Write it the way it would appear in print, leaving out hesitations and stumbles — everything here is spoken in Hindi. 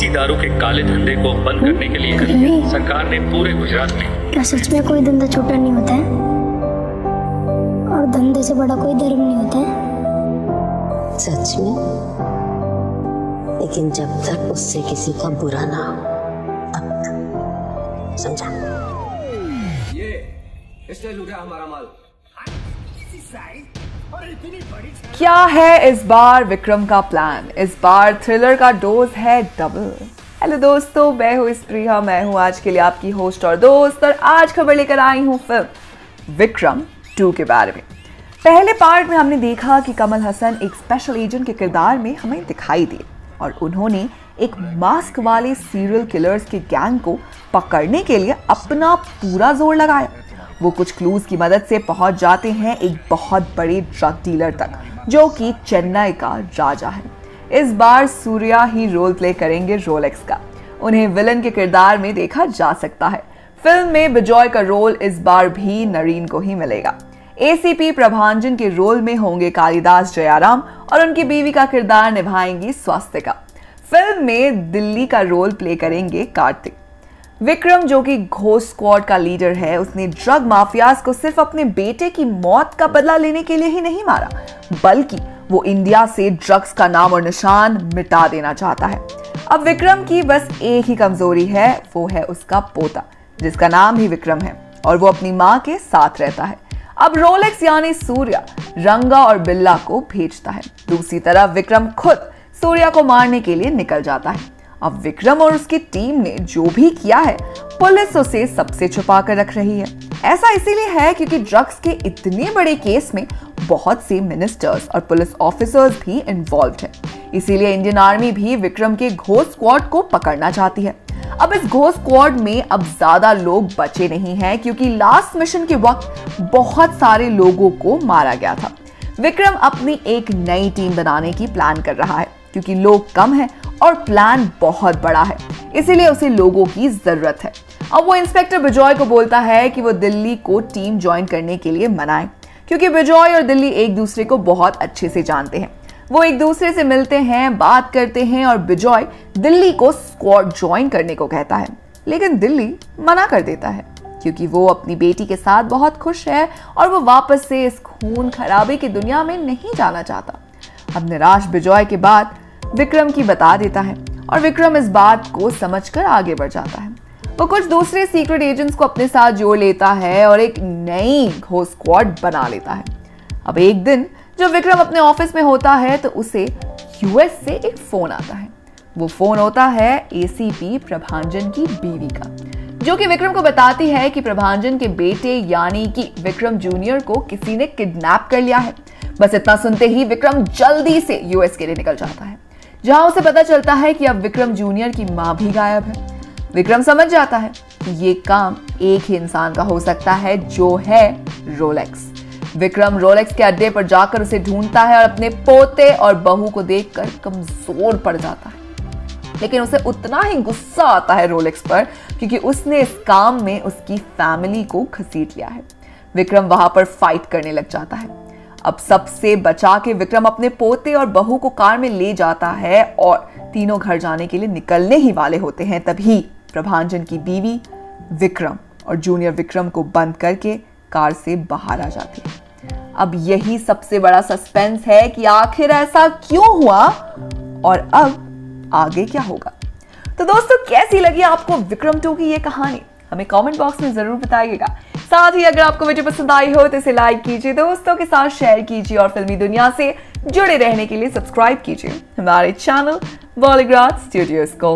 देसी दारू के काले धंधे को बंद करने के लिए सरकार ने पूरे गुजरात में। क्या सच में कोई धंधा छोटा नहीं होता है और धंधे से बड़ा कोई धर्म नहीं होता है? सच में, लेकिन जब तक उससे किसी का बुरा ना हो तब तक, समझा? ये इसने लूटा हमारा माल। क्या है इस बार विक्रम का प्लान? इस बार थ्रिलर का डोज है डबल। हेलो दोस्तों, मैं हूँ प्रिया, मैं हूँ आज के लिए आपकी होस्ट और दोस्त, और आज खबर लेकर आई हूँ फिल्म विक्रम 2 के बारे में। पहले पार्ट में हमने देखा कि कमल हसन एक स्पेशल एजेंट के किरदार में हमें दिखाई दिए और उन्होंने एक मास्क वाले सीरियल किलर्स के गैंग को पकड़ने के लिए अपना पूरा जोर लगाया। वो कुछ क्लूज की मदद से पहुंच जाते हैं एक बहुत बड़े ड्रग डीलर तक, जो कि चेन्नई का राजा है। इस बार सूर्या ही रोल प्ले करेंगे रोलेक्स का। उन्हें विलन के किरदार में देखा जा सकता है। फिल्म में बिजॉय का रोल इस बार भी नरीन को ही मिलेगा। एसीपी प्रभांजन के रोल में होंगे कालिदास जयाराम और उनकी बीवी का किरदार निभाएंगी स्वास्तिका। फिल्म में दिल्ली का रोल प्ले करेंगे कार्तिक। विक्रम, जो कि घोस्ट स्क्वाड का लीडर है, उसने ड्रग माफियाज को सिर्फ अपने बेटे की मौत का बदला लेने के लिए ही नहीं मारा, बल्कि वो इंडिया से ड्रग्स का नाम और निशान मिटा देना चाहता है। अब विक्रम की बस एक ही कमजोरी है, वो है उसका पोता, जिसका नाम ही विक्रम है, और वो अपनी माँ के साथ रहता है। अब रोलेक्स यानी सूर्या रंगा और बिल्ला को भेजता है। दूसरी तरफ विक्रम खुद सूर्या को मारने के लिए निकल जाता है। अब विक्रम और उसकी टीम ने जो भी किया है, पुलिस उसे सबसे छुपा कर रख रही है। ऐसा इसीलिए है क्योंकि ड्रग्स के इतने बड़े केस में बहुत से मिनिस्टर्स और पुलिस ऑफिसर्स भी इन्वॉल्व हैं। इसीलिए इंडियन आर्मी भी विक्रम के घोस्ट स्क्वाड को पकड़ना चाहती है। अब इस घोस्ट स्क्वाड में अब ज्यादा लोग बचे नहीं हैं, क्योंकि लास्ट मिशन के वक्त बहुत सारे लोगों को मारा गया था। विक्रम अपनी एक नई टीम बनाने की प्लान कर रहा है, क्योंकि लोग कम हैं और प्लान बहुत बड़ा है, इसीलिए उसे लोगों की जरूरत है। अब वो इंस्पेक्टर बिजॉय को बोलता है कि वो दिल्ली को टीम ज्वाइन करने के लिए मनाए, क्योंकि बिजॉय और दिल्ली एक दूसरे को बहुत अच्छे से जानते हैं। वो एक दूसरे से मिलते हैं, बात करते हैं, और बिजॉय दिल्ली को स्क्वाड ज्वाइन करने को कहता है, लेकिन दिल्ली मना कर देता है, क्योंकि वो अपनी बेटी के साथ बहुत खुश है और वो वापस से इस खून खराबे की दुनिया में नहीं जाना चाहता। अब निराश बिजॉय के बाद विक्रम की बता देता है और विक्रम इस बात को समझकर आगे बढ़ जाता है। वो कुछ दूसरे सीक्रेट एजेंट्स को अपने साथ जोड़ लेता है और एक नई घोस्ट स्क्वाड बना लेता है। अब एक दिन जब विक्रम अपने ऑफिस में होता है तो उसे यूएस से एक फोन आता है। वो फोन होता है एसीपी प्रभांजन की बीवी का, जो कि विक्रम को बताती है कि प्रभांजन के बेटे यानी कि विक्रम जूनियर को किसी ने किडनैप कर लिया है। बस इतना सुनते ही विक्रम जल्दी से यूएस के लिए निकल जाता है, जहां उसे पता चलता है कि अब विक्रम जूनियर की मां भी गायब है। विक्रम समझ जाता है कि ये काम एक ही इंसान का हो सकता है, जो है रोलेक्स। विक्रम रोलेक्स के अड्डे पर जाकर उसे ढूंढता है और अपने पोते और बहू को देखकर कमजोर पड़ जाता है। लेकिन उसे उतना ही गुस्सा आता है रोलेक्स पर, क्योंकि उसने इस काम में उसकी फैमिली को घसीट लिया है। विक्रम वहां पर फाइट करने लग जाता है। अब सबसे बचा के विक्रम अपने पोते और बहू को कार में ले जाता है और तीनों घर जाने के लिए निकलने ही वाले होते हैं। तभी प्रभांजन की बीवी विक्रम और जूनियर विक्रम को बंद करके कार से बाहर आ जाती है। अब यही सबसे बड़ा सस्पेंस है कि आखिर ऐसा क्यों हुआ और अब आगे क्या होगा। तो दोस्तों, कैसी लगी आपको विक्रम 2 की ये कहानी? हमें कमेंट बॉक्स में जरूर बताइएगा। साथ ही अगर आपको वीडियो पसंद आई हो तो इसे लाइक कीजिए, दोस्तों के साथ शेयर कीजिए और फिल्मी दुनिया से जुड़े रहने के लिए सब्सक्राइब कीजिए हमारे चैनल बॉलीग्राज स्टूडियोज को।